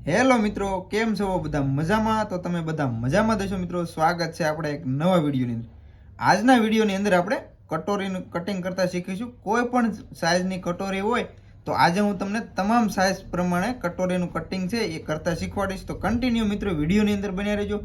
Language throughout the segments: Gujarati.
હેલો મિત્રો, કેમ છો બધા? મજામાં? તો તમે બધા મજામાં દેશો મિત્રો. સ્વાગત છે આપણે એક નવા વિડીયોની અંદર. આજના વિડીયોની અંદર આપણે કટોરીનું કટિંગ કરતા શીખીશું. કોઈ પણ સાઇઝની કટોરી હોય તો આજે હું તમને તમામ સાઇઝ પ્રમાણે કટોરીનું કટિંગ છે એ કરતા શીખવાડીશ. તો કન્ટિન્યુ મિત્રો વિડીયોની અંદર બન્યા રહેજો.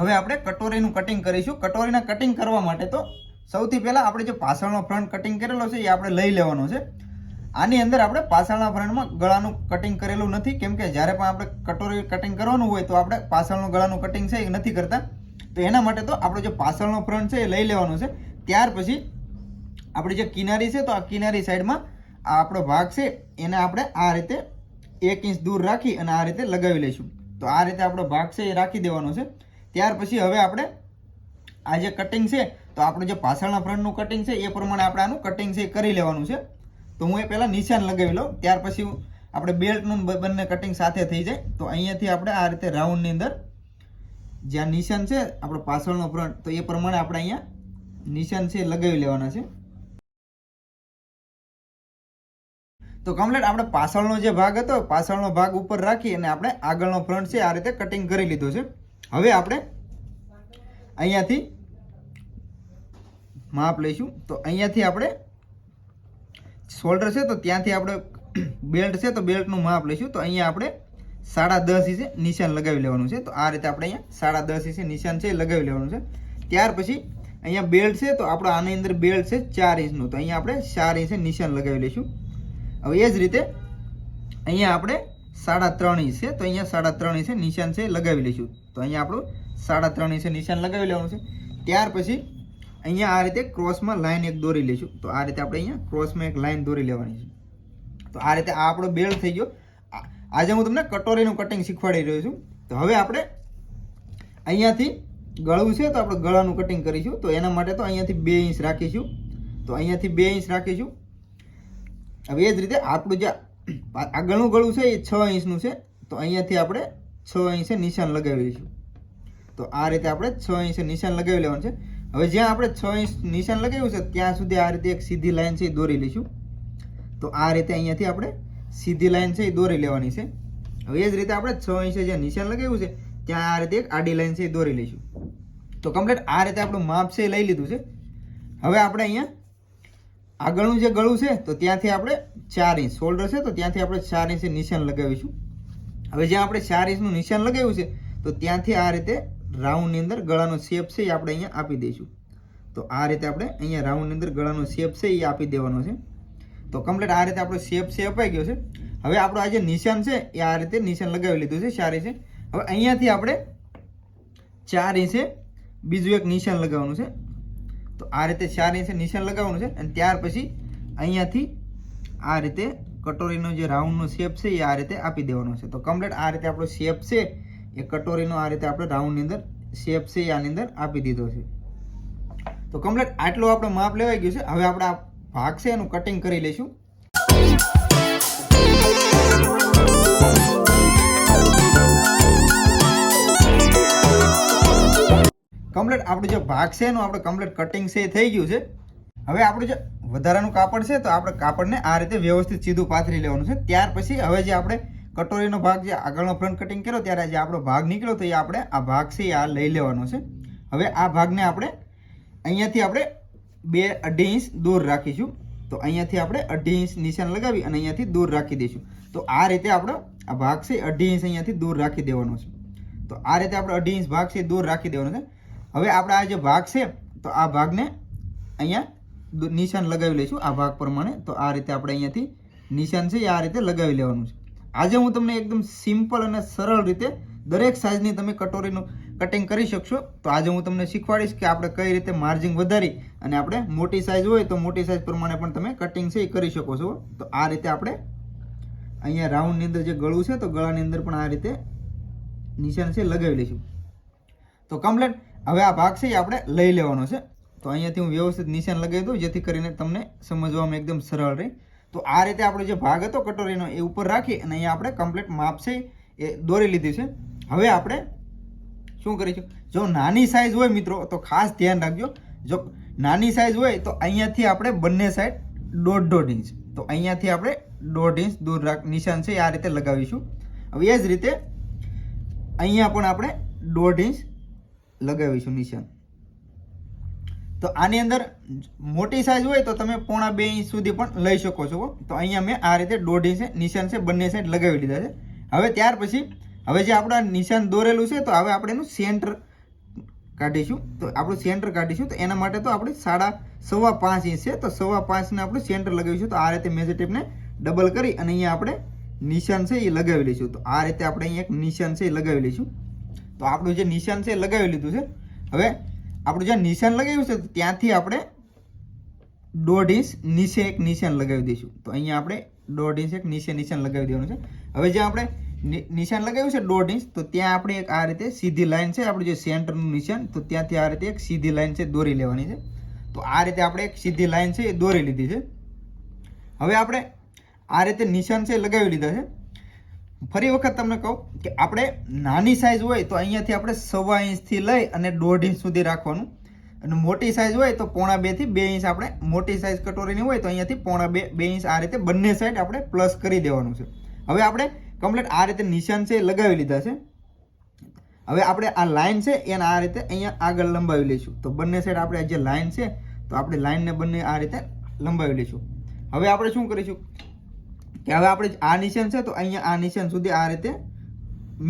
હવે આપણે કટોરીનું કટિંગ કરીશું. કટોરીના કટિંગ કરવા માટે તો સૌથી પહેલાં આપણે જે પાછળનો ફ્રન્ટ કટિંગ કરેલો છે એ આપણે લઈ લેવાનો છે. આની અંદર આપણે પાછળના ફ્રન્ટમાં ગળાનું કટિંગ કરેલું નથી, કેમ કે જ્યારે પણ આપણે કટોરી કટિંગ કરવાનું હોય તો આપણે પાછળનું ગળાનું કટિંગ છે એ નથી કરતા. તો એના માટે તો આપણો જે પાછળનો ફ્રન્ટ છે એ લઈ લેવાનો છે. ત્યાર પછી આપણી જે કિનારી છે તો આ કિનારી સાઈડમાં આ આપણો ભાગ છે એને આપણે આ રીતે 1 ઇંચ દૂર રાખી અને આ રીતે લગાવી લઈશું. તો આ રીતે આપણો ભાગ છે એ રાખી દેવાનો છે. ત્યાર પછી હવે આપણે આ જે કટિંગ છે તો આપણું જે પાછળના ફ્રન્ટનું કટિંગ છે એ પ્રમાણે આપણે આનું કટિંગ છે કરી લેવાનું છે. તો હું એ પહેલાં નિશાન લગાવી લઉં, ત્યાર પછી આપણે બેલ્ટનું બંને કટિંગ સાથે થઈ જાય. તો અહીંયાથી આપણે આ રીતે રાઉન્ડની અંદર જ્યાં નિશાન છે આપણો પાછળનો ફ્રન્ટ, તો એ પ્રમાણે આપણે અહીંયા નિશાન છે લગાવી લેવાના છે. તો કમ્પ્લીટ આપણે પાછળનો જે ભાગ હતો પાછળનો ભાગ ઉપર રાખી અને આપણે આગળનો ફ્રન્ટ છે આ રીતે કટિંગ કરી લીધો છે. હવે આપણે અહીંયાથી માપ લઈશું. તો અહીંયાથી આપણે શોલ્ડર છે તો ત્યાંથી આપણે બેલ્ટ છે તો બેલ્ટનું માપ લઈશું. તો અહીંયા આપણે 10.5 ઇંચે નિશાન લગાવી લેવાનું છે. તો આ રીતે આપણે અહીંયા 10.5 ઇંચે નિશાન છે લગાવી લેવાનું છે. ત્યાર પછી અહીંયા બેલ્ટ છે તો આપણો આની અંદર બેલ્ટ છે 4 ઇંચનું, તો અહીંયા આપણે 4 ઇંચે નિશાન લગાવી લઈશું. હવે એ જ રીતે અહીંયા આપણે 3.5 ઇંચ છે તો અહીંયા 3.5 ઇંચે નિશાન છે લગાવી લઈશું. તો અહીંયા આપણું 3.5 ઇંચે નિશાન લગાવી લેવાનું છે. ત્યાર પછી અહીંયા આ રીતે ક્રોસમાં લાઈન એક દોરી લઈશું. તો આ રીતે આપણે અહીંયા ક્રોસમાં એક લાઈન દોરી લેવાની છે. તો આ રીતે આ આપણો બેલ્ટ થઈ ગયો. આજે હું તમને કટોરીનું કટિંગ શીખવાડી રહ્યો છું. તો હવે આપણે અહીંયાથી ગળું છે તો આપણે ગળાનું કટિંગ કરીશું. તો એના માટે તો અહીંયાથી 2 ઇંચ રાખીશું. તો અહીંયાથી 2 ઇંચ રાખીશું. હવે એ જ રીતે આપણું જે આગળનું ગળું છે એ 6 ઇંચનું છે. તો અહીંયાથી આપણે 6 ઇંચે નિશાન લગાવી લઈશું. તો આ રીતે આપણે 6 ઇંચે નિશાન લગાવી લેવાનું છે. હવે જ્યાં આપણે 6 ઇંચ નિશાન લગાવ્યું છે ત્યાં સુધી આ રીતે એક સીધી લાઈન છે એ દોરી લઈશું. તો આ રીતે અહીંયાથી આપણે સીધી લાઈન છે એ દોરી લેવાની છે. હવે એ જ રીતે આપણે 6 ઇંચે જ્યાં નિશાન લગાવ્યું છે ત્યાં આ રીતે એક આડી લાઈન છે એ દોરી લઈશું. તો કમ્પ્લીટ આ રીતે આપણું માપ છે એ લઈ લીધું છે. હવે આપણે અહીંયા આગળનું જે ગળું છે તો ત્યાંથી આપણે 4 ઇંચ શોલ્ડર છે તો ત્યાંથી આપણે 4 ઇંચે નિશાન લગાવીશું. હવે જ્યાં આપણે 4 ઇંચનું નિશાન લગાવ્યું છે તો ત્યાંથી આ રીતે રાઉન્ડની અંદર ગળાનો શેપ છે એ આપણે અહીંયા આપી દઈશું. તો આ રીતે આપણે અહીંયા રાઉન્ડની અંદર ગળાનો શેપ છે એ આપી દેવાનો છે. તો કમ્પ્લીટ આ રીતે આપણો શેપ છે અપાઈ ગયો છે. હવે આપણો આ જે નિશાન છે એ આ રીતે નિશાન લગાવી લીધું છે 4 ઇંચે. હવે અહીંયાથી આપણે 4 ઇંચે બીજું એક નિશાન લગાવવાનું છે. તો આ રીતે 4 ઇંચે નિશાન લગાવવાનું છે અને ત્યાર પછી અહીંયાથી આ રીતે કટોરીનો જે રાઉન્ડનો શેપ છે એ આ રીતે આપી દેવાનો છે. તો કમ્પ્લીટ આ રીતે આપણો શેપ છે એ કટોરીનો આ રીતે આપણે રાઉન્ડની અંદર શેપ છે એ આની અંદર આપી દીધો છે. તો કમ્પ્લીટ આટલું આપણે માપ લેવાઈ ગયું છે. હવે આપણે આ ભાગ છે એનું કટિંગ કરી લઈશું. કમ્પ્લીટ આપણું જે ભાગ છે એનું આપણે કમ્પ્લીટ કટિંગ છે એ થઈ ગયું છે. હવે આપણું જે વધારાનું કાપડ છે તો આપણે કાપડને આ રીતે વ્યવસ્થિત સીધું પાથરી લેવાનું છે. ત્યાર પછી હવે જે આપણે કટોરીનો ભાગ જે આગળનો ફ્રન્ટ કટિંગ કર્યો ત્યારે જે આપણો ભાગ નીકળ્યો તો એ આપણે આ ભાગ છે એ આ લઈ લેવાનો છે. હવે આ ભાગને આપણે અહીંયાથી આપણે 2.5 ઇંચ દૂર રાખીશું. તો અહીંયાથી આપણે 2.5 ઇંચ નિશાન લગાવી અને અહીંયાથી દૂર રાખી દઈશું. તો આ રીતે આપણો આ ભાગ છે 2.5 ઇંચ અહીંયાથી દૂર રાખી દેવાનો છે. તો આ રીતે આપણે 2.5 ઇંચ ભાગ છે દૂર રાખી દેવાનો છે. હવે આપણે આ જે ભાગ છે તો આ ભાગને અહીંયા નિશાન લગાવી લઈશું આ ભાગ પ્રમાણે. તો આ રીતે આપણે અહીંયાથી નિશાન છે એ આ રીતે લગાવી લેવાનું છે. આજે હું તમને એકદમ સિમ્પલ અને સરળ રીતે દરેક સાઇઝની તમે કટોરીનું કટિંગ કરી શકશો. તો આજે હું તમને શીખવાડીશ કે આપણે કઈ રીતે માર્જિંગ વધારી અને આપણે મોટી સાઇઝ હોય તો મોટી સાઇઝ પ્રમાણે પણ તમે કટિંગ છે એ કરી શકો છો. તો આ રીતે આપણે અહીંયા રાઉન્ડની અંદર જે ગળું છે તો ગળાની અંદર પણ આ રીતે નિશાન છે લગાવી લઈશું. તો કમ્પ્લીટ હવે આ ભાગ છે એ આપણે લઈ લેવાનો છે. તો અહીંયાથી હું વ્યવસ્થિત નિશાન લગાવી દઉં જેથી કરીને તમને સમજવામાં એકદમ સરળ રહે. તો આ રીતે આપણો જે ભાગ હતો કટોરીનો એ ઉપર રાખી અને અહીંયા આપણે કમ્પ્લીટ માપ છે એ દોરી લીધી છે. હવે આપણે શું કરીશું, જો નાની સાઇઝ હોય મિત્રો તો ખાસ ધ્યાન રાખજો. જો નાની સાઇઝ હોય તો અહીંયાથી આપણે બંને સાઈડ 1.5 ઇંચ, તો અહીંયાથી આપણે 1.5 ઇંચ દૂર નિશાન છે આ રીતે લગાવીશું. હવે એ જ રીતે અહીંયા પણ આપણે 1.5 ઇંચ લગાવીશું નિશાન. તો આની અંદર મોટી સાઈઝ હોય તો તમે 1.5 ઇંચ સુધી પણ લઈ શકો છો. તો અહીંયા મેં આ રીતે 1.5 ઇંચ નિશાન છે બંને સાઈડ લગાવી દીધા છે. હવે ત્યાર પછી હવે જે આપણા નિશાન દોરેલું છે તો હવે આપણે એનું સેન્ટર કાઢીશું. તો આપણું સેન્ટર કાઢીશું તો એના માટે તો આપણે 5.5 ઇંચ છે તો 5.5 ને આપણે સેન્ટર લગાવીશું. તો આ રીતે મેજર ટેપને ડબલ કરી અને અહીંયા આપણે નિશાન છે એ લગાવી લઈશું. તો આ રીતે આપણે અહીંયા એક નિશાન છે એ લગાવી લઈશું. તો આપણું જે નિશાન છે એ લગાવી લીધું છે. હવે આપણું જ્યાં નિશાન લગાવ્યું છે ત્યાંથી આપણે 1.5 ઇંચ નીચે એક નિશાન લગાવી દઈશું. તો અહીંયા આપણે 1.5 ઇંચ એક નીચે નિશાન લગાવી દેવાનું છે. હવે જ્યાં આપણે નિશાન લગાવ્યું છે 1.5 ઇંચ તો ત્યાં આપણે એક આ રીતે સીધી લાઈન છે આપણું જે સેન્ટરનું નિશાન તો ત્યાંથી આ રીતે એક સીધી લાઈન છે દોરી લેવાની છે. તો આ રીતે આપણે એક સીધી લાઈન છે એ દોરી લીધી છે. હવે આપણે આ રીતે નિશાન છે લગાવી લીધા છે. ફરી વખત તમને કહું કે આપણે નાની સાઈઝ હોય તો અહીંયાથી આપણે 1.25 ઇંચથી લઈ અને 1.5 ઇંચ સુધી રાખવાનું, અને મોટી સાઈઝ હોય તો 1.25 થી 2 ઇંચ આપણે મોટી સાઈઝ કટોરીની હોય તો અહીંયાથી 1.25 ઇંચ આ રીતે બંને સાઈડ આપણે પ્લસ કરી દેવાનું છે. હવે આપણે કમ્પ્લીટ આ રીતે નિશાન છે લગાવી લીધા છે. હવે આપણે આ લાઈન છે એને આ રીતે અહીંયા આગળ લંબાવી લઈશું. તો બંને સાઈડ આપણે જે લાઈન છે તો આપણે લાઈનને બંને આ રીતે લંબાવી લઈશું. હવે આપણે શું કરીશું કે હવે આપણે આ નિશાન છે તો અહીંયા આ નિશાન સુધી આ રીતે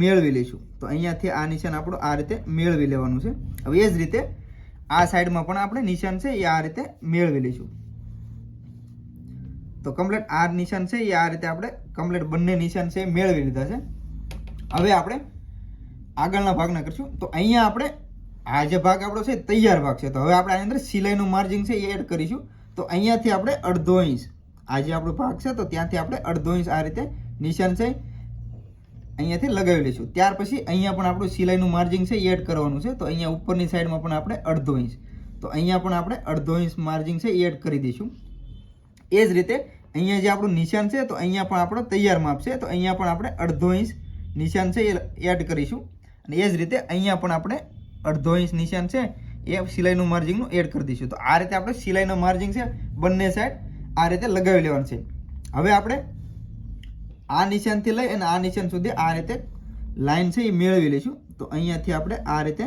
મેળવી લઈશું. તો અહીંયાથી આ નિશાન આપણું આ રીતે મેળવી લેવાનું છે. હવે એ જ રીતે આ સાઈડમાં પણ આપણે નિશાન છે એ આ રીતે મેળવી લઈશું. તો કમ્પ્લીટ આ નિશાન છે એ આ રીતે આપણે કમ્પ્લીટ બંને નિશાન છે મેળવી લીધા છે. હવે આપણે આગળના ભાગના કરીશું. તો અહીંયા આપણે આ જે ભાગ આપણો છે તૈયાર ભાગ છે. તો હવે આપણે આની અંદર સિલાઈનું માર્જિન છે એ એડ કરીશું. તો અહીંયાથી આપણે 1/2 ઇંચ આ જે આપણો ભાગ છે તો ત્યાંથી આપણે 1/2 ઇંચ આ રીતે નિશાન છે અહીંયાથી લગાવી લઈશું. ત્યાર પછી અહીંયા પણ આપણું સિલાઈનું માર્જિન છે એ એડ કરવાનું છે. તો અહીંયા ઉપરની સાઈડમાં પણ આપણે 1/2 ઇંચ, તો અહીંયા પણ આપણે 1/2 ઇંચ માર્જિન છે એ એડ કરી દઈશું. એ જ રીતે અહીંયા જે આપણું નિશાન છે તો અહીંયા પણ આપણો તૈયાર માપ છે તો અહીંયા પણ આપણે 1/2 ઇંચ નિશાન છે એ એડ કરીશું. અને એ જ રીતે અહીંયા પણ આપણે 1/2 ઇંચ નિશાન છે એ સિલાઈનું માર્જિનનું એડ કરી દઈશું. તો આ રીતે આપણે સિલાઈનું માર્જિન છે બંને સાઈડ આ રીતે લગાવી લેવાનું છે. હવે આપણે આ નિશાનથી લઈ અને આ નિશાન સુધી આ રીતે લાઈન છે એ મેળવી લઈશું. તો અહીંયાથી આપણે આ રીતે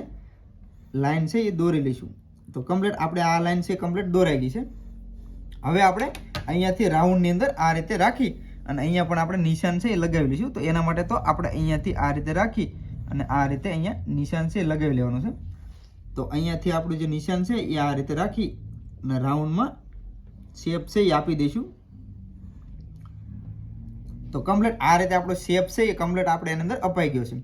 લાઈન છે એ દોરી લઈશું. તો કમ્પ્લીટ આપણે આ લાઈન છે કમ્પ્લીટ દોરાઈ ગઈ છે. હવે આપણે અહીંયાથી રાઉન્ડની અંદર આ રીતે રાખી અને અહીંયા પણ આપણે નિશાન છે એ લગાવી લઈશું. તો એના માટે તો આપણે અહીંયાથી આ રીતે રાખી અને આ રીતે અહીંયા નિશાન છે એ લગાવી લેવાનું છે. તો અહીંયાથી આપણું જે નિશાન છે એ આ રીતે રાખી અને રાઉન્ડમાં શેપ છે એ આપી દઈશું. તો કમ્પ્લીટ આ રીતે આપણો શેપ છે એ કમ્પ્લીટ આપણે એની અંદર અપાઈ ગયો છે.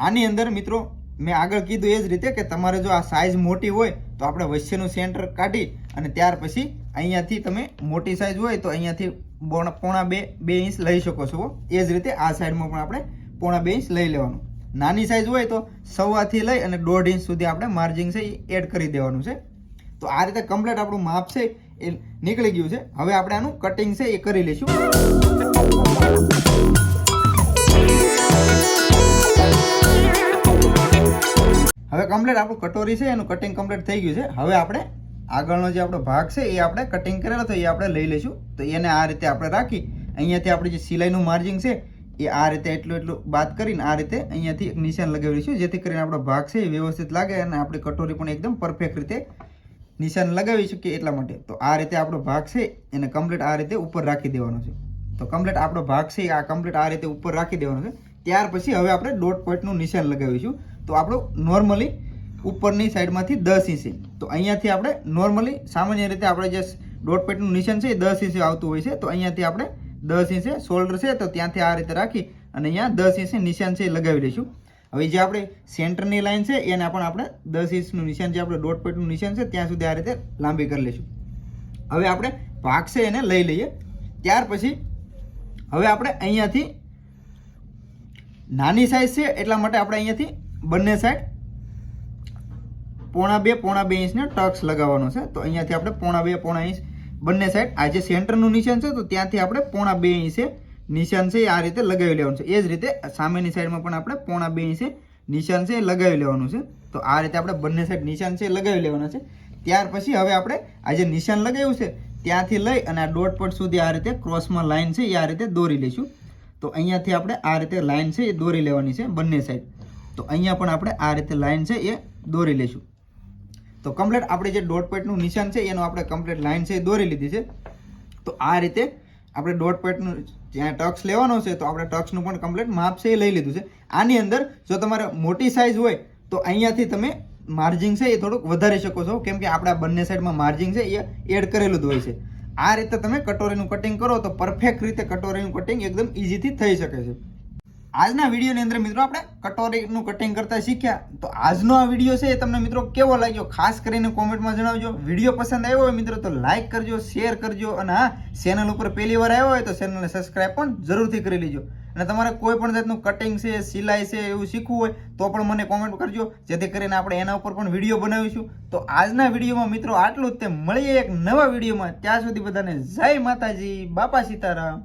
આની અંદર મિત્રો મેં આગળ કીધું એ જ રીતે કે તમારે જો આ સાઈઝ મોટી હોય તો આપણે વચ્ચેનું સેન્ટર કાઢી અને ત્યાર પછી અહીંયાથી તમે મોટી સાઈઝ હોય તો અહીંયાથી 1.5 ઇંચ લઈ શકો છો. એ જ રીતે આ સાઈડમાં પણ આપણે 1.5 ઇંચ લઈ લેવાનું. નાની સાઈઝ હોય તો 1.25 થી લઈ અને 1.5 ઇંચ સુધી આપણે માર્જિન છે એ એડ કરી દેવાનું છે. તો આ રીતે કમ્પ્લીટ આપણું માપ છે એ નીકળી ગયું છે. હવે આપણે આનું કટિંગ છે એ કરી લઈશું. હવે કમ્પ્લીટ આપણું કટોરી છે એનું કટિંગ કમ્પ્લીટ થઈ ગયું છે. હવે આપણે આગળનો જે આપણો ભાગ છે એ આપણે કટિંગ કરેલો તો એ આપણે લઈ લઈશું. તો એને આ રીતે આપણે રાખી અહીંયાથી આપણે જે સિલાઈનું માર્જિન છે એ આ રીતે એટલું બાદ કરીને આ રીતે અહીંયાથી એક નિશાન લગાવી લઈશું, જેથી કરીને આપણો ભાગ છે એ વ્યવસ્થિત લાગે અને આપણી કટોરી પણ એકદમ પરફેક્ટ રીતે નિશાન લગાવી શકીએ એટલા માટે. તો આ રીતે આપણો ભાગ છે એને કમ્પ્લીટ આ રીતે ઉપર રાખી દેવાનો છે. તો કમ્પ્લીટ આપણો ભાગ છે આ કમ્પ્લીટ આ રીતે ઉપર રાખી દેવાનો છે. ત્યાર પછી હવે આપણે ડોટ પોઈન્ટનું નિશાન લગાવીશું. તો આપણું નોર્મલી ઉપરની સાઈડમાંથી 10 ઇંચ, તો અહીંયાથી આપણે નોર્મલી સામાન્ય રીતે આપણે જે ડોટ પોઈન્ટનું નિશાન છે એ 10 ઇંચ આવતું હોય છે. તો અહીંયાથી આપણે 10 ઇંચ શોલ્ડર છે તો ત્યાંથી આ રીતે રાખી અને અહીંયા 10 ઇંચ નિશાન છે એ લગાવી લઈશું. હવે જે આપણે સેન્ટરની લાઈન છે એના પણ આપણે 10 ઇંચનું નિશાન જે આપણે ડોટ પોઈન્ટનું નિશાન છે ત્યાં સુધી આ રીતે લાંબી કરી લઈશું. હવે આપણે ભાગ છે એને લઈ લઈએ. ત્યાર પછી હવે આપણે અહીંયાથી નાની સાઈઝ છે એટલા માટે આપણે અહીંયાથી બંને સાઈડ 1.5 ઇંચને ટક્સ લગાવવાનો છે. તો અહીંયાથી આપણે 1.5 ઇંચ બંને સાઈડ આ જે સેન્ટરનું નિશાન છે તો ત્યાંથી આપણે 1.5 ઇંચે નિશાન છે આ રીતે લગાવી લેવાનું છે. એ જ રીતે સામેની સાઈડમાં પણ આપણે 1.5 ઇંચે નિશાન છે લગાવી લેવાનું છે. તો આ રીતે આપણે બંને સાઈડ નિશાન છે લગાવી લેવાના છે. ત્યાર પછી હવે આપણે આ જે નિશાન લગાવ્યું છે ત્યાંથી લઈ અને આ ડોટ પોઈન્ટ સુધી આ રીતે ક્રોસમાં લાઈન છે એ આ રીતે દોરી લઈશું. તો અહીંયાથી આપણે આ રીતે લાઈન છે એ દોરી લેવાની છે બંને સાઈડ. તો અહીંયા પણ આપણે આ રીતે લાઈન છે એ દોરી લઈશું. તો કમ્પ્લીટ આપણે જે ડોટ પોઈન્ટનું નિશાન છે એનો આપણે કમ્પ્લીટ લાઈન છે એ દોરી લીધી છે. તો આ રીતે આપણે ડોટ પોઈન્ટનું જ્યાં ટક્સ લેવાનો છે તો આપણે ટક્સનું પણ કમ્પ્લીટ માપ છે એ લઈ લીધું છે. આની અંદર જો તમારે મોટી સાઇઝ હોય તો અહીંયાથી તમે માર્જિંગ છે એ થોડુંક વધારી શકો છો, કેમ કે આપણા બંને સાઈડમાં માર્જિંગ છે એ એડ કરેલું જ હોય છે. આ રીતે તમે કટોરીનું કટિંગ કરો તો પરફેક્ટ રીતે કટોરીનું કટિંગ એકદમ ઇઝીથી થઈ શકે છે. આજના વિડીયોની અંદર મિત્રો આપણે કટોરીનું કટિંગ કરતા શીખ્યા. તો આજનો આ વિડીયો છે એ તમને મિત્રો કેવો લાગ્યો ખાસ કરીને કોમેન્ટમાં જણાવજો. વિડીયો પસંદ આવ્યો હોય મિત્રો તો લાઈક કરજો, શેર કરજો, અને હા, ચેનલ ઉપર પહેલી વાર આવ્યો હોય તો ચેનલને સબસ્ક્રાઈબ પણ જરૂરથી કરી લેજો. અને તમારે કોઈ પણ જાતનું કટિંગ છે, સિલાઈ છે એવું શીખવું હોય તો પણ મને કોમેન્ટ કરજો, જેથી કરીને આપણે એના ઉપર પણ વિડીયો બનાવીશું. તો આજના વિડીયોમાં મિત્રો આટલું જ. તે મળીએ એક નવા વિડીયોમાં. ત્યાં સુધી બધાને જય માતાજી, બાપા સીતારામ.